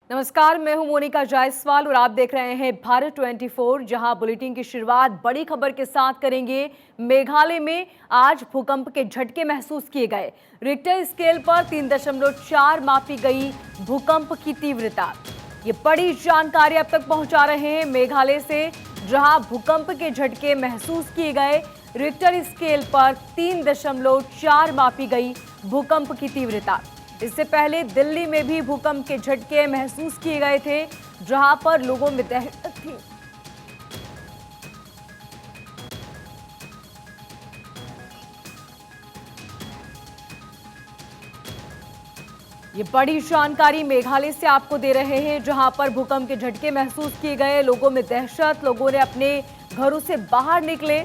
नमस्कार, मैं हूं मोनिका जायसवाल और आप देख रहे हैं भारत 24, जहां बुलेटिन की शुरुआत बड़ी खबर के साथ करेंगे। मेघालय में आज भूकंप के झटके महसूस किए गए। रिक्टर स्केल पर 3.4 मापी गई भूकंप की तीव्रता। ये बड़ी जानकारी अब तक पहुंचा रहे हैं मेघालय से, जहां भूकंप के झटके महसूस किए गए। रिक्टर स्केल पर 3.4 मापी गई भूकंप की तीव्रता। इससे पहले दिल्ली में भी भूकंप के झटके महसूस किए गए थे, जहां पर लोगों में दहशत थी। ये बड़ी जानकारी मेघालय से आपको दे रहे हैं, जहां पर भूकंप के झटके महसूस किए गए। लोगों में दहशत, लोगों ने अपने घरों से बाहर निकले।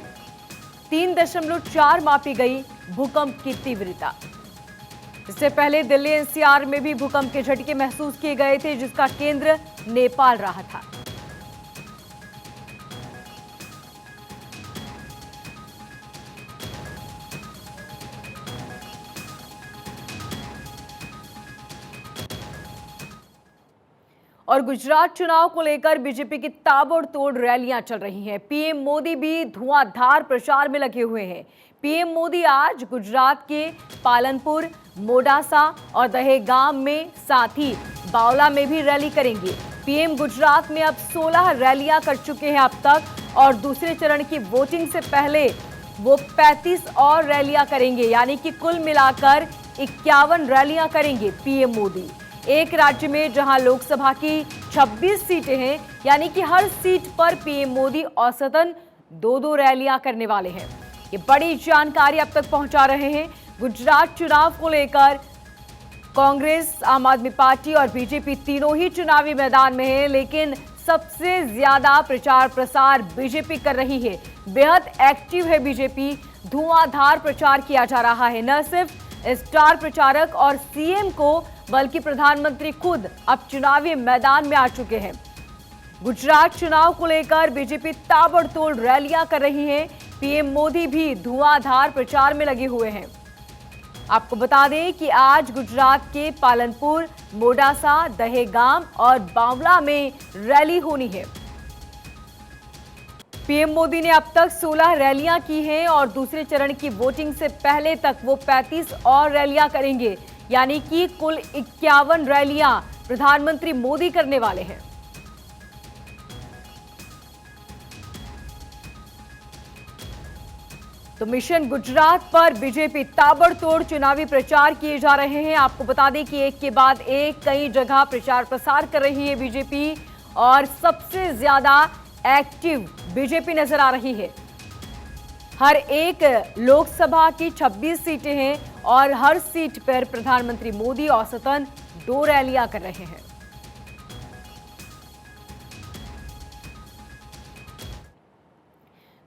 3.4 मापी गई भूकंप की तीव्रता। इससे पहले दिल्ली एनसीआर में भी भूकंप के झटके महसूस किए गए थे, जिसका केंद्र नेपाल रहा था। और गुजरात चुनाव को लेकर बीजेपी की ताबड़तोड़ रैलियां चल रही हैं। पीएम मोदी भी धुआंधार प्रचार में लगे हुए हैं। पीएम मोदी आज गुजरात के पालनपुर, मोडासा और दहेगाम में, साथ ही बावला में भी रैली करेंगे। पीएम गुजरात में अब 16 रैलियां कर चुके हैं अब तक, और दूसरे चरण की वोटिंग से पहले वो 35 और रैलियां करेंगे, यानी कि कुल मिलाकर 51 रैलियां करेंगे पीएम मोदी। एक राज्य में जहां लोकसभा की 26 सीटें हैं, यानी कि हर सीट पर पीएम मोदी औसतन 2-2 रैलियां करने वाले हैं। ये बड़ी जानकारी अब तक पहुंचा रहे हैं। गुजरात चुनाव को लेकर कांग्रेस, आम आदमी पार्टी और बीजेपी तीनों ही चुनावी मैदान में है, लेकिन सबसे ज्यादा प्रचार प्रसार बीजेपी कर रही है। बेहद एक्टिव है बीजेपी। धुआंधार प्रचार किया जा रहा है। न सिर्फ स्टार प्रचारक और सीएम को, बल्कि प्रधानमंत्री खुद अब चुनावी मैदान में आ चुके हैं। गुजरात चुनाव को लेकर बीजेपी ताबड़तोड़ रैलियां कर रही है। पीएम मोदी भी धुआंधार प्रचार में लगे हुए हैं। आपको बता दें कि आज गुजरात के पालनपुर, मोडासा, दहेगाम और बावला में रैली होनी है। पीएम मोदी ने अब तक 16 रैलियां की हैं और दूसरे चरण की वोटिंग से पहले तक वो 35 और रैलियां करेंगे, यानी कि कुल 51 रैलियां प्रधानमंत्री मोदी करने वाले हैं। तो मिशन गुजरात पर बीजेपी ताबड़तोड़ चुनावी प्रचार किए जा रहे हैं। आपको बता दें कि एक के बाद एक कई जगह प्रचार प्रसार कर रही है बीजेपी, और सबसे ज्यादा एक्टिव बीजेपी नजर आ रही है। हर एक लोकसभा की 26 सीटें हैं और हर सीट पर प्रधानमंत्री मोदी औसतन 2 रैलियां कर रहे हैं।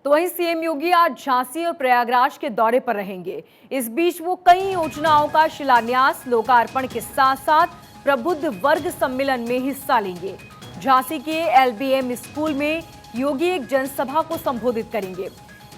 तो वहीं सीएम योगी आज झांसी और प्रयागराज के दौरे पर रहेंगे। इस बीच वो कई योजनाओं का शिलान्यास, लोकार्पण के साथ साथ प्रबुद्ध वर्ग सम्मेलन में हिस्सा लेंगे। झांसी के एलबीएम स्कूल में योगी एक जनसभा को संबोधित करेंगे।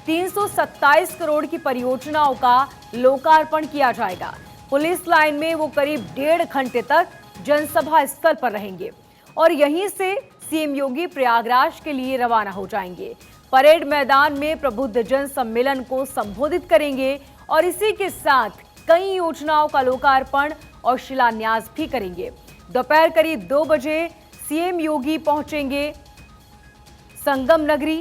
327 करोड़ की परियोजनाओं का लोकार्पण किया जाएगा। पुलिस लाइन में वो करीब 1.5 घंटे तक जनसभा स्थल पर रहेंगे और यहीं से सीएम योगी प्रयागराज के लिए रवाना हो जाएंगे। परेड मैदान में प्रबुद्ध जन सम्मेलन को संबोधित करेंगे और इसी के साथ कई योजनाओं का लोकार्पण और शिलान्यास भी करेंगे। दोपहर करीब 2 बजे सीएम योगी पहुंचेंगे संगम नगरी।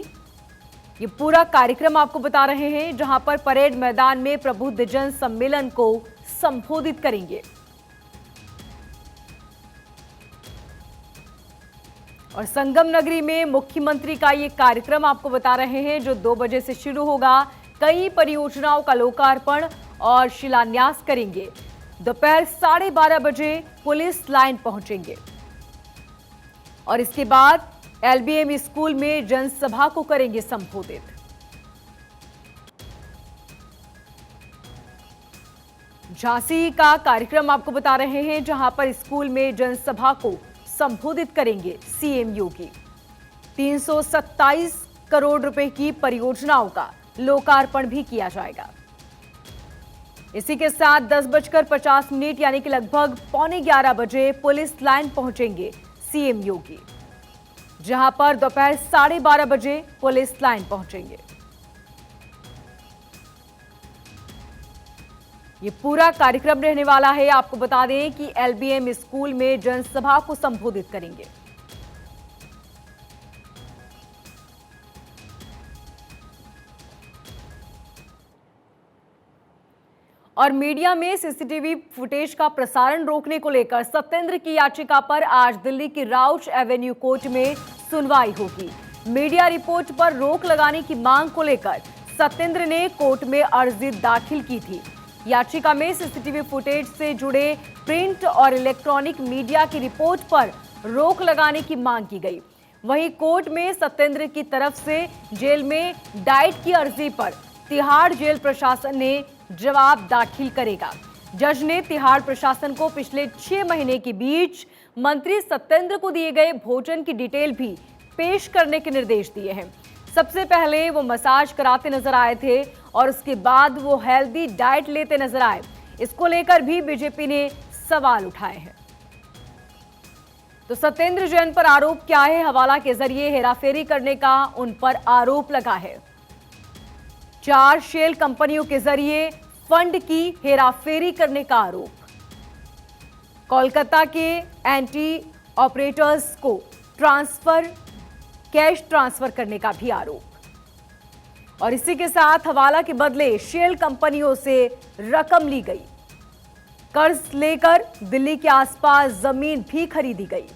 ये पूरा कार्यक्रम आपको बता रहे हैं, जहां पर परेड मैदान में प्रबुद्ध जन सम्मेलन को संबोधित करेंगे। और संगम नगरी में मुख्यमंत्री का ये कार्यक्रम आपको बता रहे हैं, जो 2 बजे से शुरू होगा। कई परियोजनाओं का लोकार्पण और शिलान्यास करेंगे। दोपहर 12:30 बजे पुलिस लाइन पहुंचेंगे और इसके बाद एलबीएम स्कूल में जनसभा को करेंगे संबोधित। झांसी का कार्यक्रम आपको बता रहे हैं, जहां पर स्कूल में जनसभा को संबोधित करेंगे सीएम योगी। 327 करोड़ रुपए की परियोजनाओं का लोकार्पण भी किया जाएगा। इसी के साथ 10:50 यानी कि लगभग 11:15 बजे पुलिस लाइन पहुंचेंगे सीएम योगी, जहां पर दोपहर 12:30 बजे पुलिस लाइन पहुंचेंगे। ये पूरा कार्यक्रम रहने वाला है। आपको बता दें कि एलबीएम स्कूल में जनसभा को संबोधित करेंगे। और मीडिया में सीसीटीवी फुटेज का प्रसारण रोकने को लेकर सत्येंद्र की याचिका पर आज दिल्ली की राउच एवेन्यू कोर्ट में सुनवाई होगी। मीडिया रिपोर्ट पर रोक लगाने की मांग को लेकर सत्येंद्र ने कोर्ट में अर्जी दाखिल की थी। याचिका में सीसीटीवी फुटेज से जुड़े प्रिंट और इलेक्ट्रॉनिक मीडिया की रिपोर्ट पर रोक लगाने की मांग की गई। वहीं कोर्ट में सत्येंद्र की तरफ से जेल में डाइट की अर्जी पर तिहाड़ जेल प्रशासन ने जवाब दाखिल करेगा। जज ने तिहाड़ प्रशासन को पिछले 6 महीने के बीच मंत्री सत्येंद्र को दिए गए भोजन की डिटेल भी पेश करने के निर्देश दिए हैं। सबसे पहले वो मसाज कराते नजर आए थे और उसके बाद वो हेल्दी डाइट लेते नजर आए। इसको लेकर भी बीजेपी ने सवाल उठाए हैं। तो सत्येंद्र जैन पर आरोप क्या है? हवाला के जरिए हेराफेरी करने का उन पर आरोप लगा है। 4 शेल कंपनियों के जरिए फंड की हेराफेरी करने का आरोप। कोलकाता के एंटी ऑपरेटर्स को कैश ट्रांसफर करने का भी आरोप। और इसी के साथ हवाला के बदले शेल कंपनियों से रकम ली गई। कर्ज लेकर दिल्ली के आसपास जमीन भी खरीदी गई।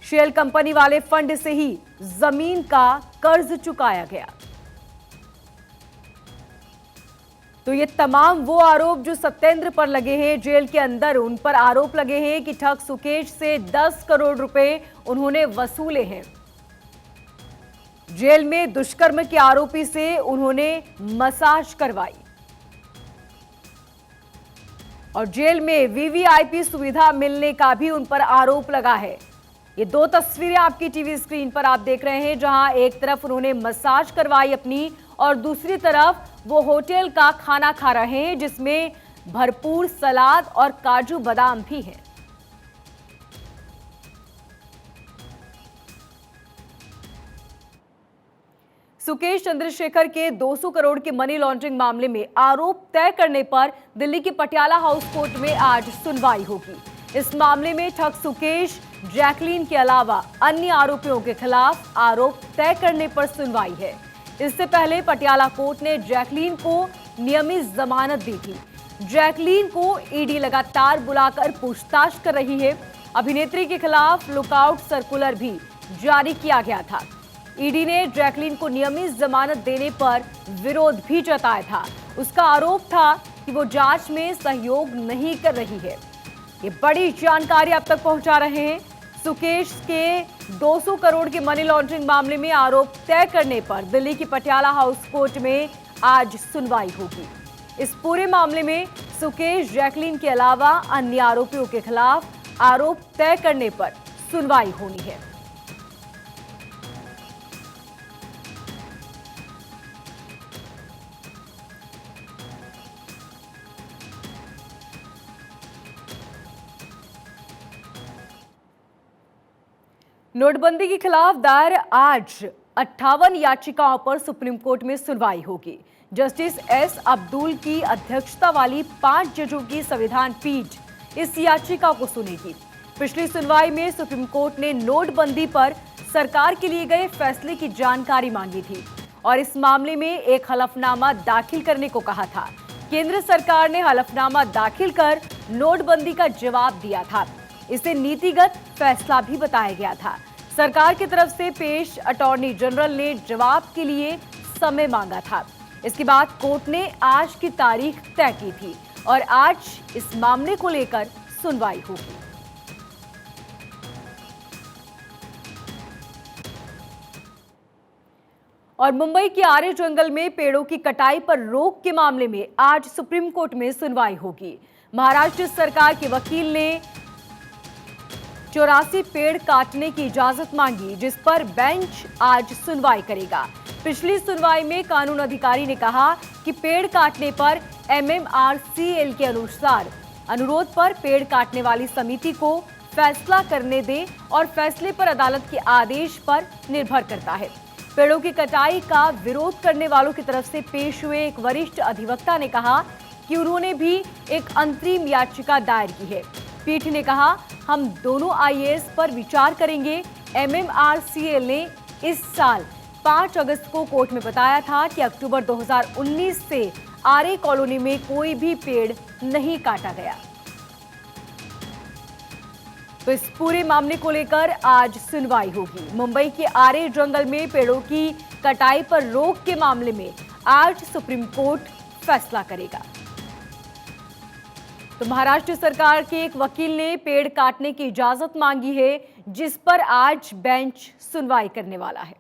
शेल कंपनी वाले फंड से ही जमीन का कर्ज चुकाया गया। तो ये तमाम वो आरोप जो सत्येंद्र पर लगे हैं जेल के अंदर, उन पर आरोप लगे हैं कि ठग सुकेश से 10 करोड़ रुपए उन्होंने वसूले हैं। जेल में दुष्कर्म के आरोपी से उन्होंने मसाज करवाई और जेल में वीवीआईपी सुविधा मिलने का भी उन पर आरोप लगा है। ये 2 तस्वीरें आपकी टीवी स्क्रीन पर आप देख रहे हैं, जहां एक तरफ उन्होंने मसाज करवाई अपनी और दूसरी तरफ वो होटल का खाना खा रहे हैं जिसमें भरपूर सलाद और काजू बादाम भी हैं। सुकेश चंद्रशेखर के 200 करोड़ के मनी लॉन्ड्रिंग मामले में आरोप तय करने पर दिल्ली की पटियाला हाउस कोर्ट में आज सुनवाई होगी। इस मामले में ठग सुकेश, जैकलीन के अलावा अन्य आरोपियों के खिलाफ आरोप तय करने पर सुनवाई है। इससे पहले पटियाला कोर्ट ने जैकलीन को नियमित जमानत दी थी। जैकलीन को ईडी लगातार बुलाकर पूछताछ कर रही है। अभिनेत्री के खिलाफ लुकआउट सर्कुलर भी जारी किया गया था। ईडी ने जैकलीन को नियमित जमानत देने पर विरोध भी जताया था। उसका आरोप था कि वो जांच में सहयोग नहीं कर रही है। ये बड़ी जानकारी अब तक पहुंचा रहे हैं। सुकेश के 200 करोड़ के मनी लॉन्ड्रिंग मामले में आरोप तय करने पर दिल्ली की पटियाला हाउस कोर्ट में आज सुनवाई होगी। इस पूरे मामले में सुकेश, जैकलीन के अलावा अन्य आरोपियों के खिलाफ आरोप तय करने पर सुनवाई होनी है। नोटबंदी के खिलाफ दायर आज 58 याचिकाओं पर सुप्रीम कोर्ट में सुनवाई होगी। जस्टिस एस अब्दुल की अध्यक्षता वाली 5 जजों की संविधान पीठ इस याचिका को सुनेगी। पिछली सुनवाई में सुप्रीम कोर्ट ने नोटबंदी पर सरकार के लिए गए फैसले की जानकारी मांगी थी और इस मामले में एक हलफनामा दाखिल करने को कहा था। केंद्र सरकार ने हलफनामा दाखिल कर नोटबंदी का जवाब दिया था। इसे नीतिगत फैसला भी बताया गया था। सरकार की तरफ से पेश अटॉर्नी जनरल ने जवाब के लिए समय मांगा था। इसके बाद कोर्ट ने आज की तारीख तय की थी और आज इस मामले को लेकर सुनवाई होगी। और मुंबई के आर्य जंगल में पेड़ों की कटाई पर रोक के मामले में आज सुप्रीम कोर्ट में सुनवाई होगी। महाराष्ट्र सरकार के वकील ने 84 पेड़ काटने की इजाजत मांगी, जिस पर बेंच आज सुनवाई करेगा। पिछली सुनवाई में कानून अधिकारी ने कहा कि पेड़ काटने पर MMRCL के अनुसार अनुरोध पर पेड़ काटने वाली समिति को फैसला करने दें और फैसले पर अदालत के आदेश पर निर्भर करता है। पेड़ों की कटाई का विरोध करने वालों की तरफ से पेश हुए एक वरिष्ठ अधिवक्ता ने कहा कि उन्होंने भी एक अंतरिम याचिका दायर की है। पीठ ने कहा, हम दोनों आईएएस पर विचार करेंगे। एमएमआरसीएल ने इस साल 5 अगस्त को कोर्ट में बताया था कि अक्टूबर 2019 से आरे कॉलोनी में कोई भी पेड़ नहीं काटा गया। तो इस पूरे मामले को लेकर आज सुनवाई होगी। मुंबई के आरे जंगल में पेड़ों की कटाई पर रोक के मामले में आज सुप्रीम कोर्ट फैसला करेगा। तो महाराष्ट्र सरकार के एक वकील ने पेड़ काटने की इजाजत मांगी है, जिस पर आज बेंच सुनवाई करने वाला है।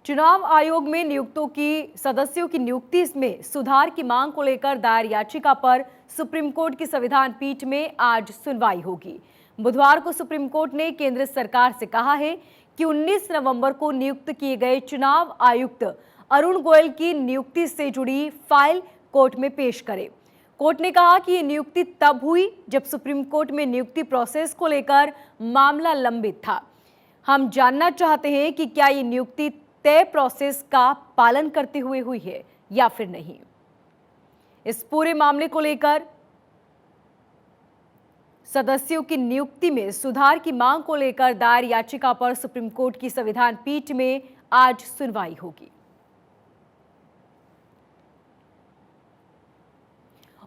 चुनाव आयोग में नियुक्तों की सदस्यों की नियुक्ति में सुधार की मांग को लेकर दायर याचिका पर सुप्रीम कोर्ट की संविधान पीठ में आज सुनवाई होगी। बुधवार को सुप्रीम कोर्ट ने केंद्र सरकार से कहा है कि 19 नवंबर को नियुक्त किए गए चुनाव आयुक्त अरुण गोयल की नियुक्ति से जुड़ी फाइल कोर्ट में पेश करे। कोर्ट ने कहा कि ये नियुक्ति तब हुई जब सुप्रीम कोर्ट में नियुक्ति प्रोसेस को लेकर मामला लंबित था। हम जानना चाहते हैं कि क्या ये नियुक्ति तय प्रोसेस का पालन करते हुए हुई है या फिर नहीं। इस पूरे मामले को लेकर सदस्यों की नियुक्ति में सुधार की मांग को लेकर दायर याचिका पर सुप्रीम कोर्ट की संविधान पीठ में आज सुनवाई होगी।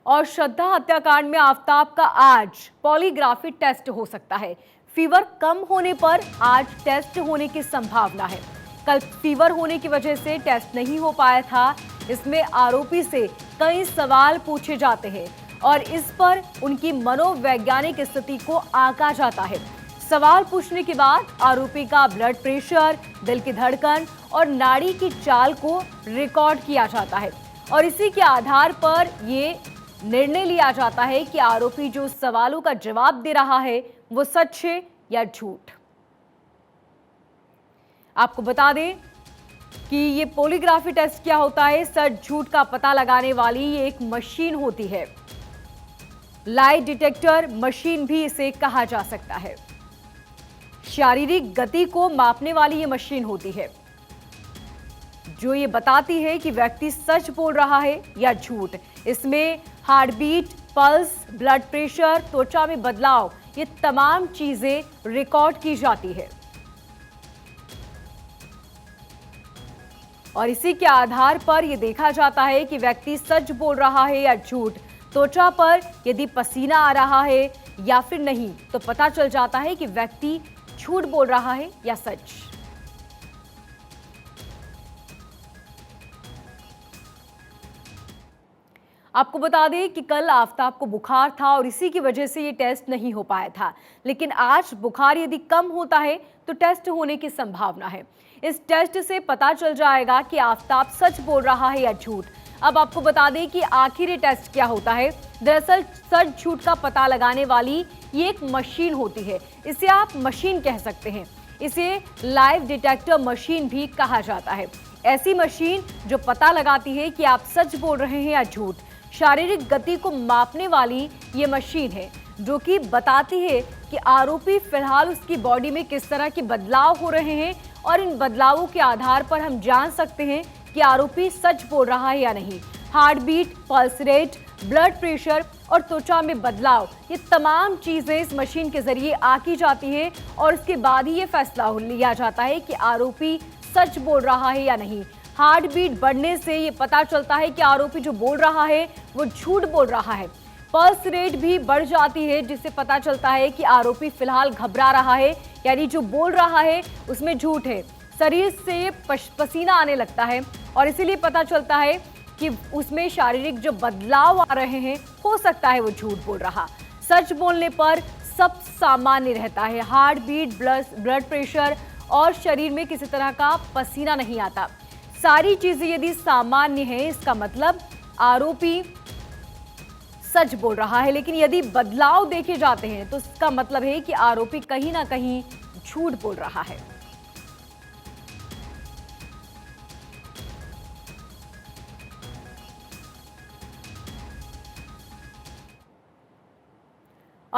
और श्रद्धा हत्याकांड में आफताब का आज पॉलीग्राफी टेस्ट हो सकता है। फीवर कम होने पर आज टेस्ट होने की संभावना है। कल फीवर होने की वजह से टेस्ट नहीं हो पाया था। इसमें आरोपी से कई सवाल पूछे जाते हैं और इस पर उनकी मनोवैज्ञानिक स्थिति को आंका जाता है। सवाल पूछने के बाद आरोपी का ब्लड प्रेशर, दिल की धड़कन और नाड़ी की चाल को रिकॉर्ड किया जाता है और इसी के आधार पर ये निर्णय लिया जाता है कि आरोपी जो सवालों का जवाब दे रहा है वो सच है या झूठ। आपको बता दें कि ये पॉलीग्राफी टेस्ट क्या होता है। सच झूठ का पता लगाने वाली ये एक मशीन होती है। लाई डिटेक्टर मशीन भी इसे कहा जा सकता है। शारीरिक गति को मापने वाली ये मशीन होती है जो ये बताती है कि व्यक्ति सच बोल रहा है या झूठ। इसमें heart beat, pulse, blood pressure, त्वचा में बदलाव, ये तमाम चीजें रिकॉर्ड की जाती है और इसी के आधार पर यह देखा जाता है कि व्यक्ति सच बोल रहा है या झूठ। त्वचा पर यदि पसीना आ रहा है या फिर नहीं तो पता चल जाता है कि व्यक्ति झूठ बोल रहा है या सच। आपको बता दें कि कल आफताब को बुखार था और इसी की वजह से ये टेस्ट नहीं हो पाया था, लेकिन आज बुखार यदि कम होता है तो टेस्ट होने की संभावना है। इस टेस्ट से पता चल जाएगा कि आफताब सच बोल रहा है या झूठ। अब आपको बता दें कि आखिर ये टेस्ट क्या होता है। दरअसल सच झूठ का पता लगाने वाली ये एक मशीन होती है। इसे आप मशीन कह सकते हैं। इसे लाइव डिटेक्टर मशीन भी कहा जाता है। ऐसी मशीन जो पता लगाती है कि आप सच बोल रहे हैं या झूठ। शारीरिक गति को मापने वाली ये मशीन है जो कि बताती है कि आरोपी फिलहाल उसकी बॉडी में किस तरह के बदलाव हो रहे हैं और इन बदलावों के आधार पर हम जान सकते हैं कि आरोपी सच बोल रहा है या नहीं। Heart beat, pulse rate, blood pressure और त्वचा में बदलाव, ये तमाम चीजें इस मशीन के जरिए आकी जाती है और इसके बाद ही ये फैसला लिया जाता है कि आरोपी सच बोल रहा है या नहीं। हार्ट बीट बढ़ने से ये पता चलता है कि आरोपी जो बोल रहा है वो झूठ बोल रहा है। पल्स रेट भी बढ़ जाती है जिससे पता चलता है कि आरोपी फिलहाल घबरा रहा है, यानी जो बोल रहा है उसमें झूठ है। शरीर से पसीना आने लगता है और इसीलिए पता चलता है कि उसमें शारीरिक जो बदलाव आ रहे हैं, हो सकता है वो झूठ बोल रहा। सच बोलने पर सब सामान्य रहता है। हार्ट बीट, ब्लड प्रेशर और शरीर में किसी तरह का पसीना नहीं आता। सारी चीजें यदि सामान्य हैं, इसका मतलब आरोपी सच बोल रहा है। लेकिन यदि बदलाव देखे जाते हैं तो इसका मतलब है कि आरोपी कहीं ना कहीं झूठ बोल रहा है।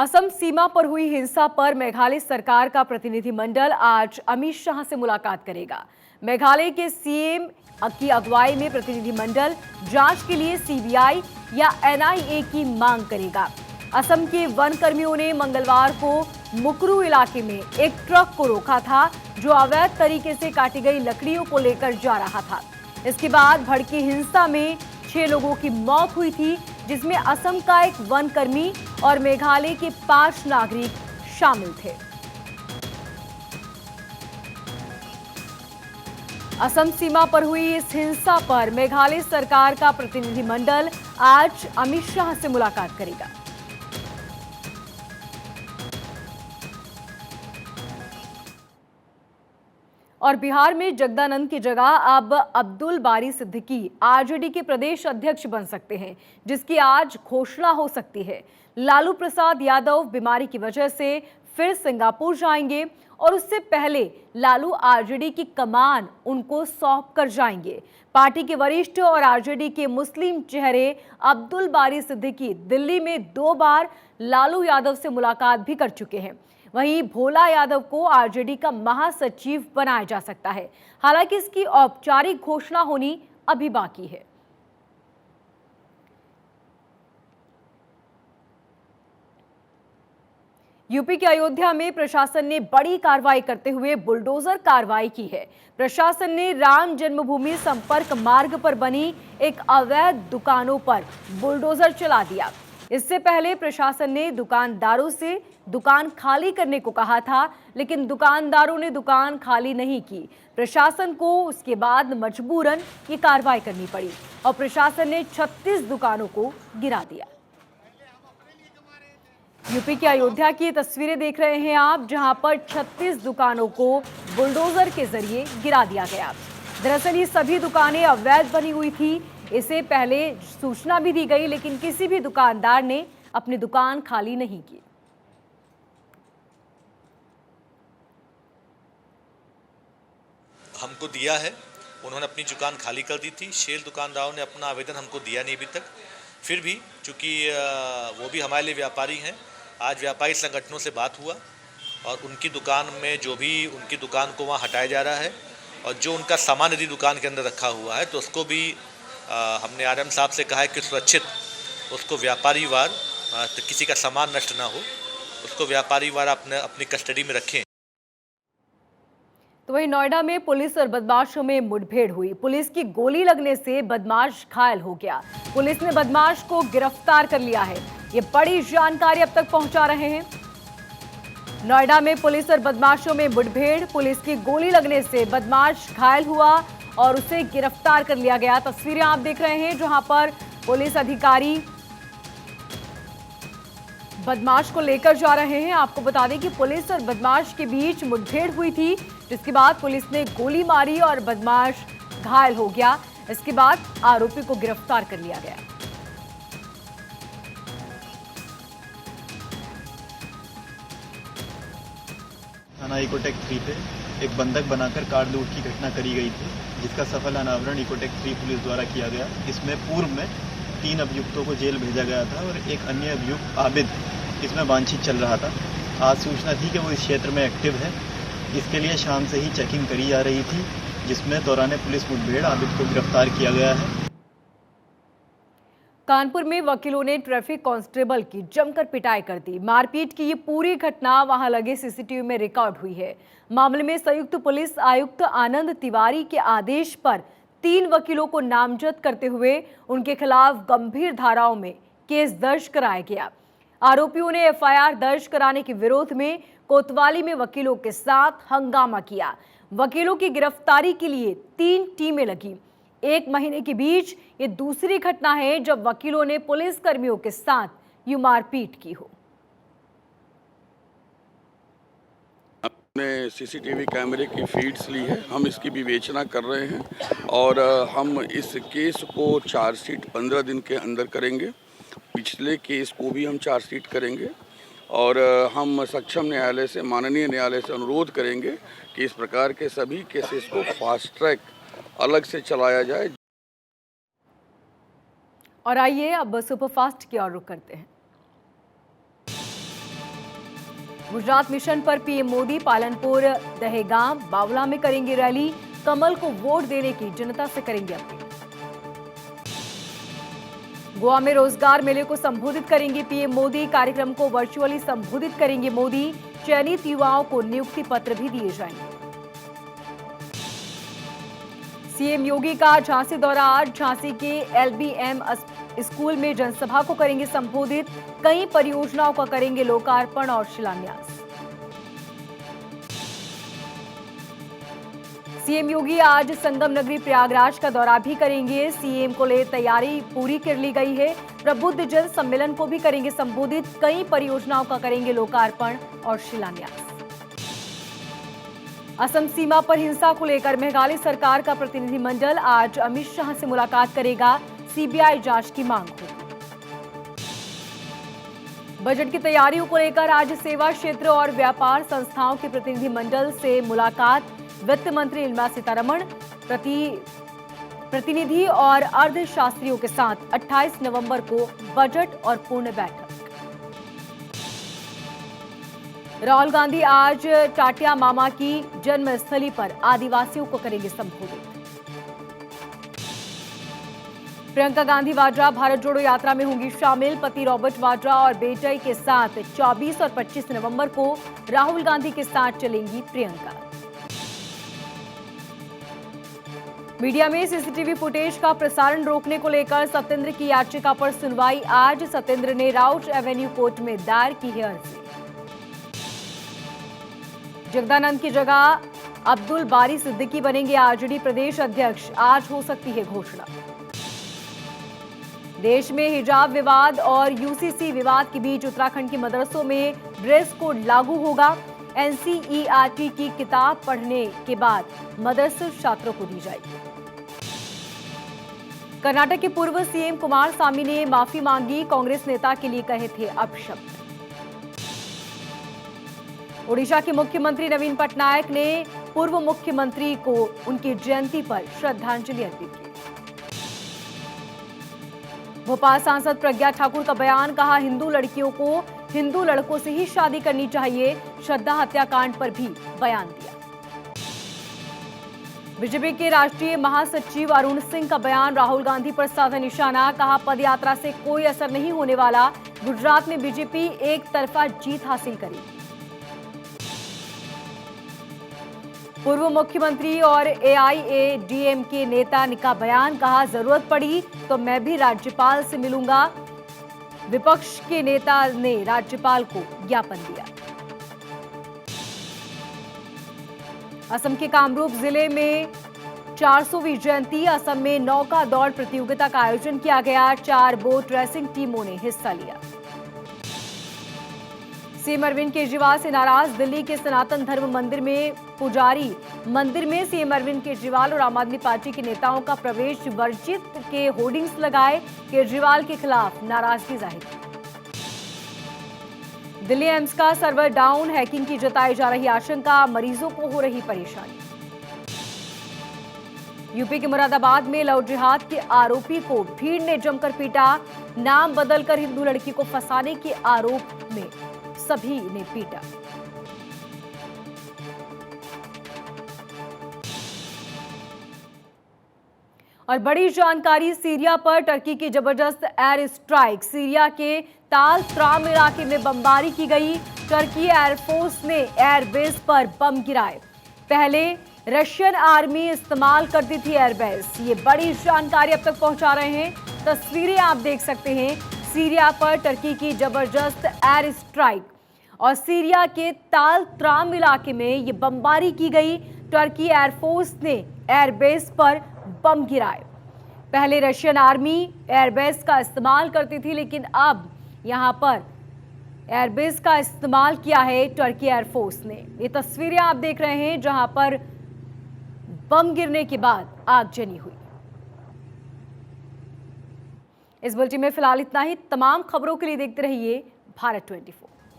असम सीमा पर हुई हिंसा पर मेघालय सरकार का प्रतिनिधिमंडल आज अमित शाह से मुलाकात करेगा। मेघालय के सीएम की अगुवाई में प्रतिनिधिमंडल जांच के लिए सीबीआई या एनआईए की मांग करेगा। असम के वन कर्मियों ने मंगलवार को मुकरू इलाके में एक ट्रक को रोका था जो अवैध तरीके से काटी गई लकड़ियों को लेकर जा रहा था। इसके बाद भड़की हिंसा में 6 लोगों की मौत हुई थी, जिसमें असम का एक वन कर्मी और मेघालय के 5 नागरिक शामिल थे। असम सीमा पर हुई इस हिंसा पर मेघालय सरकार का प्रतिनिधिमंडल आज अमित शाह से मुलाकात करेगा। और बिहार में जगदानंद की जगह अब अब्दुल बारी सिद्दीकी आरजेडी के प्रदेश अध्यक्ष बन सकते हैं, जिसकी आज घोषणा हो सकती है। लालू प्रसाद यादव बीमारी की वजह से फिर सिंगापुर जाएंगे और उससे पहले लालू आरजेडी की कमान उनको सौंप कर जाएंगे। पार्टी के वरिष्ठ और आरजेडी के मुस्लिम चेहरे अब्दुल बारी सिद्दीकी दिल्ली में 2 बार लालू यादव से मुलाकात भी कर चुके हैं। वहीं भोला यादव को आरजेडी का महासचिव बनाया जा सकता है। हालांकि इसकी औपचारिक घोषणा होनी अभी बाकी है। यूपी के अयोध्या में प्रशासन ने बड़ी कार्रवाई करते हुए बुलडोजर कार्रवाई की है। प्रशासन ने राम जन्मभूमि संपर्क मार्ग पर बनी एक अवैध दुकानों पर बुलडोजर चला दिया। इससे पहले प्रशासन ने दुकानदारों से दुकान खाली करने को कहा था, लेकिन दुकानदारों ने दुकान खाली नहीं की। प्रशासन को उसके बाद मजबूरन ये कार्रवाई करनी पड़ी और प्रशासन ने 36 दुकानों को गिरा दिया। यूपी के अयोध्या की तस्वीरें देख रहे हैं आप, जहां पर 36 दुकानों को बुलडोजर के जरिए गिरा दिया गया। दरअसल ये सभी दुकानें अवैध बनी हुई थी। इससे पहले सूचना भी दी गई, लेकिन किसी भी दुकानदार ने अपनी दुकान खाली नहीं की। हमको दिया है, उन्होंने अपनी दुकान खाली कर दी थी। शेल दुकानदारों ने अपना आवेदन हमको दिया नहीं अभी तक। फिर भी चूँकि वो भी हमारे लिए व्यापारी हैं, आज व्यापारी संगठनों से बात हुआ और उनकी दुकान में जो भी उनकी दुकान को वहाँ हटाया जा रहा है और जो उनका सामान यदि दुकान के अंदर रखा हुआ है तो उसको भी हमने आरएम साहब से कहा है कि सुरक्षित उसको व्यापारी वार तो किसी का सामान नष्ट ना हो, उसको व्यापारी वार अपनी कस्टडी में रखें। तो वहीं नोएडा में पुलिस और बदमाशों में मुठभेड़ हुई। पुलिस की गोली लगने से बदमाश घायल हो गया। पुलिस ने बदमाश को गिरफ्तार कर लिया है। ये बड़ी जानकारी अब तक पहुंचा रहे हैं। नोएडा में पुलिस और बदमाशों में मुठभेड़, पुलिस की गोली लगने से बदमाश घायल हुआ और उसे गिरफ्तार कर लिया गया। तस्वीरें आप देख रहे हैं जहां पर पुलिस अधिकारी बदमाश को लेकर जा रहे हैं। आपको बता दें कि पुलिस और बदमाश के बीच मुठभेड़ हुई थी, जिसके बाद पुलिस ने गोली मारी और बदमाश घायल हो गया। इसके बाद आरोपी को गिरफ्तार कर लिया गया। थाना इकोटेक 3 पे एक बंधक बनाकर कार लूट की घटना करी गई थी, जिसका सफल अनावरण इकोटेक 3 पुलिस द्वारा किया गया। इसमें पूर्व में 3 अभियुक्तों को जेल भेजा गया था और एक अन्य अभियुक्त आबिद इसमें वांछित चल रहा था। आज सूचना थी कि वो इस क्षेत्र में एक्टिव है। इसके लिए शाम से ही चेकिंग करी जा रही थी, जिसमें दौरान पुलिस मुठभेड़ आबिद को गिरफ्तार किया गया है। कानपुर में वकीलों ने ट्रैफिक कांस्टेबल की जमकर पिटाई कर दी। मारपीट की ये पूरी घटना वहां लगे सीसीटीवी में रिकॉर्ड हुई है। मामले में संयुक्त पुलिस आयुक्त आनंद तिवारी के आदेश पर 3 वकीलों को नामजद करते हुए उनके खिलाफ गंभीर धाराओं में केस दर्ज कराया गया। आरोपियों ने एफआईआर दर्ज कराने के विरोध में कोतवाली में वकीलों के साथ हंगामा किया। वकीलों की गिरफ्तारी के लिए 3 टीमें लगी। 1 महीने के बीच ये दूसरी घटना है जब वकीलों ने पुलिस कर्मियों के साथ यूं मारपीट की हो। हमने सीसीटीवी कैमरे की फीड्स ली है, हम इसकी विवेचना कर रहे हैं और हम इस केस को चार्जशीट 15 दिन के अंदर करेंगे। पिछले केस को भी हम चार्जशीट करेंगे और हम सक्षम न्यायालय से, माननीय न्यायालय से अनुरोध करेंगे कि इस प्रकार के सभी केसेस को फास्ट ट्रैक अलग से चलाया जाए। और आइए अब सुपरफास्ट की ओर रुख करते हैं। गुजरात मिशन पर पीएम मोदी पालनपुर, दहेगाम, बावला में करेंगे रैली। कमल को वोट देने की जनता से करेंगे अपील। गोवा में रोजगार मेले को संबोधित करेंगे पीएम मोदी। कार्यक्रम को वर्चुअली संबोधित करेंगे मोदी। चयनित युवाओं को नियुक्ति पत्र भी दिए जाएंगे। सीएम योगी का झांसी दौरा आज। झांसी के एलबीएम स्कूल में जनसभा को करेंगे संबोधित। कई परियोजनाओं का करेंगे लोकार्पण और शिलान्यास। सीएम योगी आज संगम नगरी प्रयागराज का दौरा भी करेंगे। सीएम को ले तैयारी पूरी कर ली गई है। प्रबुद्ध जन सम्मेलन को भी करेंगे संबोधित। कई परियोजनाओं का करेंगे लोकार्पण और शिलान्यास। असम सीमा पर हिंसा को लेकर मेघालय सरकार का प्रतिनिधिमंडल आज अमित शाह से मुलाकात करेगा। सीबीआई जांच की मांग होगी। बजट की तैयारियों को लेकर आज सेवा क्षेत्र और व्यापार संस्थाओं के प्रतिनिधिमंडल से मुलाकात। वित्त मंत्री निर्मला सीतारमण प्रतिनिधि और अर्थशास्त्रियों के साथ 28 नवंबर को बजट और पूर्ण बैठक। राहुल गांधी आज टाटिया मामा की जन्मस्थली पर आदिवासियों को करेंगे संबोधित। प्रियंका गांधी वाड्रा भारत जोड़ो यात्रा में होंगी शामिल। पति रॉबर्ट वाड्रा और बेटे के साथ 24 और 25 नवंबर को राहुल गांधी के साथ चलेंगी प्रियंका। मीडिया में सीसीटीवी फुटेज का प्रसारण रोकने को लेकर सत्येंद्र की याचिका पर सुनवाई आज। सत्येंद्र ने राउट एवेन्यू कोर्ट में दायर की है अर्जी। जगदानंद की जगह अब्दुल बारी सिद्दीकी बनेंगे आरजेडी प्रदेश अध्यक्ष। आज हो सकती है घोषणा। देश में हिजाब विवाद और यूसीसी विवाद के बीच उत्तराखंड के मदरसों में ड्रेस कोड लागू होगा। एनसीईआरटी की किताब पढ़ने के बाद मदरसे छात्रों को दी जाएगी। कर्नाटक के पूर्व सीएम कुमारस्वामी ने माफी मांगी। कांग्रेस नेता के लिए कहे थे अपशब्द। ओडिशा के मुख्यमंत्री नवीन पटनायक ने पूर्व मुख्यमंत्री को उनकी जयंती पर श्रद्धांजलि अर्पित की। भोपाल सांसद प्रज्ञा ठाकुर का बयान। कहा हिंदू लड़कियों को हिंदू लड़कों से ही शादी करनी चाहिए। श्रद्धा हत्याकांड पर भी बयान दिया। बीजेपी के राष्ट्रीय महासचिव अरुण सिंह का बयान। राहुल गांधी पर साधा निशाना। कहा पदयात्रा से कोई असर नहीं होने वाला। गुजरात में बीजेपी एक तरफा जीत हासिल करेगी। पूर्व मुख्यमंत्री और एआईएडीएमके नेता का बयान। कहा जरूरत पड़ी तो मैं भी राज्यपाल से मिलूंगा। विपक्ष के नेता ने राज्यपाल को ज्ञापन दिया। असम के कामरूप जिले में 400वीं जयंती। असम में नौका दौड़ प्रतियोगिता का आयोजन किया गया। 4 बोट रेसिंग टीमों ने हिस्सा लिया। सीएम अरविंद केजरीवाल से नाराज। दिल्ली के सनातन धर्म मंदिर में पुजारी मंदिर में सीएम अरविंद केजरीवाल और आम आदमी पार्टी के नेताओं का प्रवेश वर्जित के होर्डिंग्स लगाए। केजरीवाल के खिलाफ नाराजगी जाहिर की। दिल्ली एम्स का सर्वर डाउन। हैकिंग की जताई जा रही आशंका। मरीजों को हो रही परेशानी। यूपी के मुरादाबाद में लव जिहाद के आरोपी को भीड़ ने जमकर पीटा। नाम बदलकर हिंदू लड़की को फंसाने के आरोप में सभी ने पीटा। और बड़ी जानकारी सीरिया पर टर्की की जबरदस्त एयर स्ट्राइक। सीरिया के ताल त्राम इलाके में बमबारी की गई। टर्की एयरफोर्स ने एयरबेस पर बम गिराए। पहले रशियन आर्मी इस्तेमाल करती थी एयरबेस। ये बड़ी जानकारी अब तक पहुंचा रहे हैं। तस्वीरें आप देख सकते हैं। सीरिया पर टर्की की जबरदस्त एयर स्ट्राइक और सीरिया के ताल त्राम इलाके में ये बमबारी की गई। टर्की एयरफोर्स ने एयरबेस पर बम गिराए। पहले रशियन आर्मी एयरबेस का इस्तेमाल करती थी, लेकिन अब यहां पर एयरबेस का इस्तेमाल किया है टर्की एयरफोर्स ने। ये तस्वीरें आप देख रहे हैं जहां पर बम गिरने के बाद आगजनी हुई। इस बुलेटिन में फिलहाल इतना ही। तमाम खबरों के लिए देखते रहिए भारत 24।